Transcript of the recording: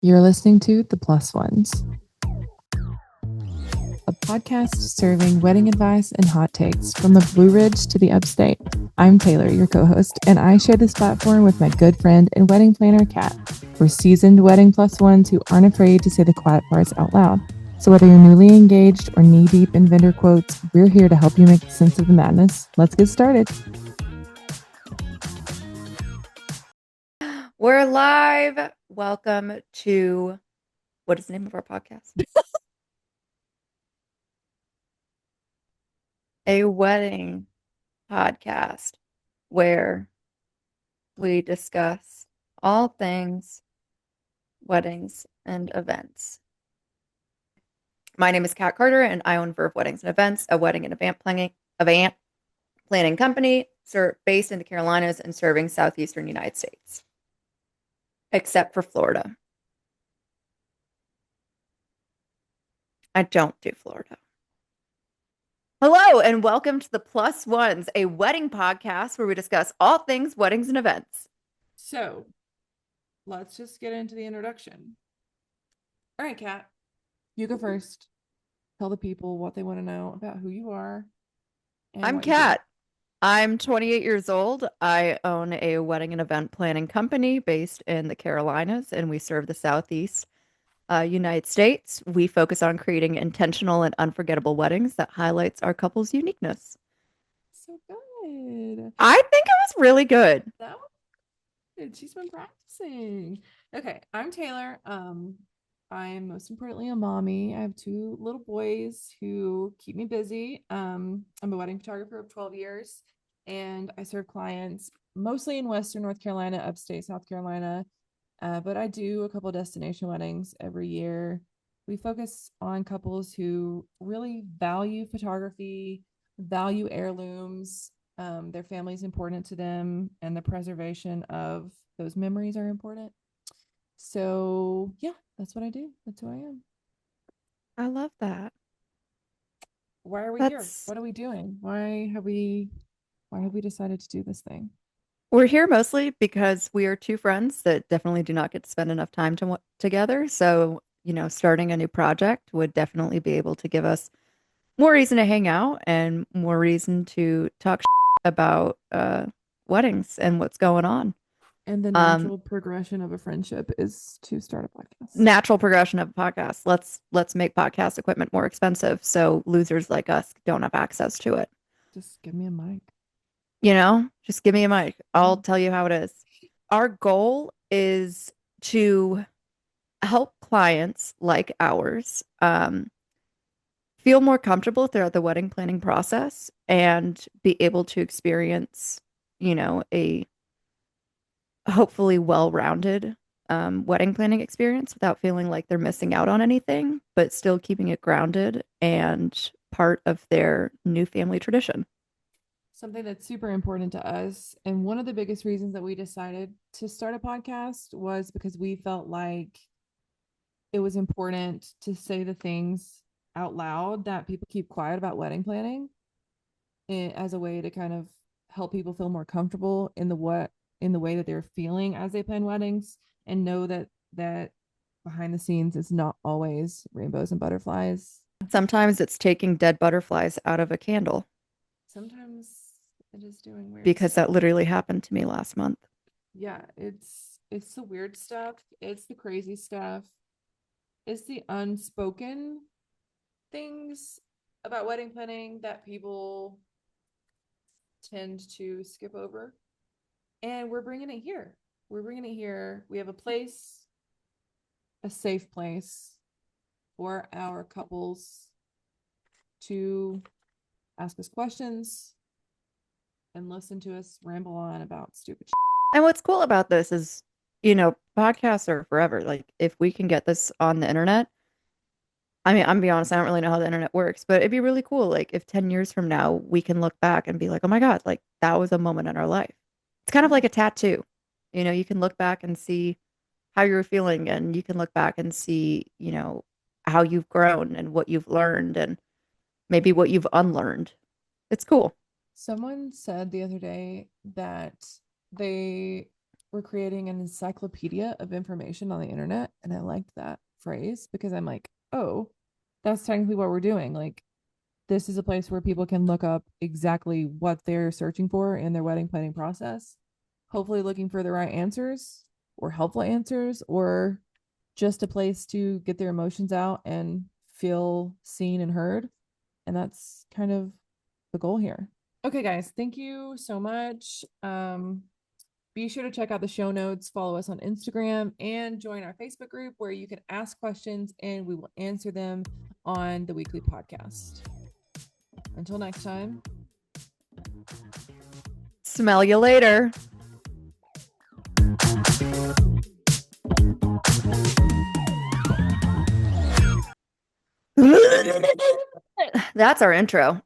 You're listening to The Plus Ones, a podcast serving wedding advice and hot takes from the Blue Ridge to the upstate. I'm Taylor, your co-host, and I share this platform with my good friend and wedding planner, Kat. We're seasoned wedding plus ones who aren't afraid to say the quiet parts out loud. So whether you're newly engaged or knee-deep in vendor quotes, we're here to help you make sense of the madness. Let's get started. We're live. Welcome to, what is the name of our podcast? A wedding podcast where we discuss all things weddings and events. My name is Kat Carter, and I own Verve Weddings and Events, a wedding and event planning company based in the Carolinas and serving southeastern United States, except for Florida. I don't do Florida. Hello, and welcome to The Plus Ones, a wedding podcast where we discuss all things weddings and events. So, let's just get into the introduction. All right, Kat, you go first. Tell the people what they want to know about who you are. I'm Kat. I'm 28 years old. I own a wedding and event planning company based in the Carolinas, and we serve the Southeast United States. We focus on creating intentional and unforgettable weddings that highlights our couple's uniqueness. So good. I think it was really good. That was good. She's been practicing. Okay, I'm Taylor. I'm most importantly a mommy. I have two little boys who keep me busy. I'm a wedding photographer of 12 years, and I serve clients mostly in Western North Carolina, upstate South Carolina. But I do a couple of destination weddings every year. We focus on couples who really value photography, value heirlooms. Their family is important to them, and the preservation of those memories are important. So yeah, that's what I do. That's who I am. I love that. Why are we here? What are we doing? Why have we decided to do this thing? We're here mostly because we are two friends that definitely do not get to spend enough time together. So, starting a new project would definitely be able to give us more reason to hang out and more reason to talk about weddings and what's going on. And the natural progression of a friendship is to start a podcast. Natural progression of a podcast. Let's make podcast equipment more expensive so losers like us don't have access to it. Just give me a mic. Just give me a mic. I'll tell you how it is. Our goal is to help clients like ours feel more comfortable throughout the wedding planning process and be able to experience, a hopefully well-rounded wedding planning experience without feeling like they're missing out on anything, but still keeping it grounded and part of their new family tradition. Something that's super important to us. And one of the biggest reasons that we decided to start a podcast was because we felt like it was important to say the things out loud that people keep quiet about wedding planning, as a way to kind of help people feel more comfortable in the way that they're feeling as they plan weddings, and know that behind the scenes is not always rainbows and butterflies. Sometimes it's taking dead butterflies out of a candle. Sometimes it is doing weird because stuff. That literally happened to me last month. Yeah, it's the weird stuff. It's the crazy stuff. It's the unspoken things about wedding planning that people tend to skip over. And we're bringing it here. We have a place, a safe place for our couples to ask us questions and listen to us ramble on about stupid shit. And what's cool about this is, podcasts are forever. Like, if we can get this on the internet, I mean, I'm gonna be honest, I don't really know how the internet works, but it'd be really cool. Like, if 10 years from now, we can look back and be like, oh my God, like that was a moment in our life. It's kind of like a tattoo. You can look back and see how you were feeling, and you can look back and see, how you've grown and what you've learned and maybe what you've unlearned. It's cool. Someone said the other day that they we're creating an encyclopedia of information on the internet. And I liked that phrase because I'm like, oh, that's technically what we're doing. Like, this is a place where people can look up exactly what they're searching for in their wedding planning process, hopefully looking for the right answers or helpful answers, or just a place to get their emotions out and feel seen and heard. And that's kind of the goal here. Okay, guys, thank you so much. Be sure to check out the show notes, follow us on Instagram, and join our Facebook group where you can ask questions and we will answer them on the weekly podcast. Until next time. Smell you later. That's our intro.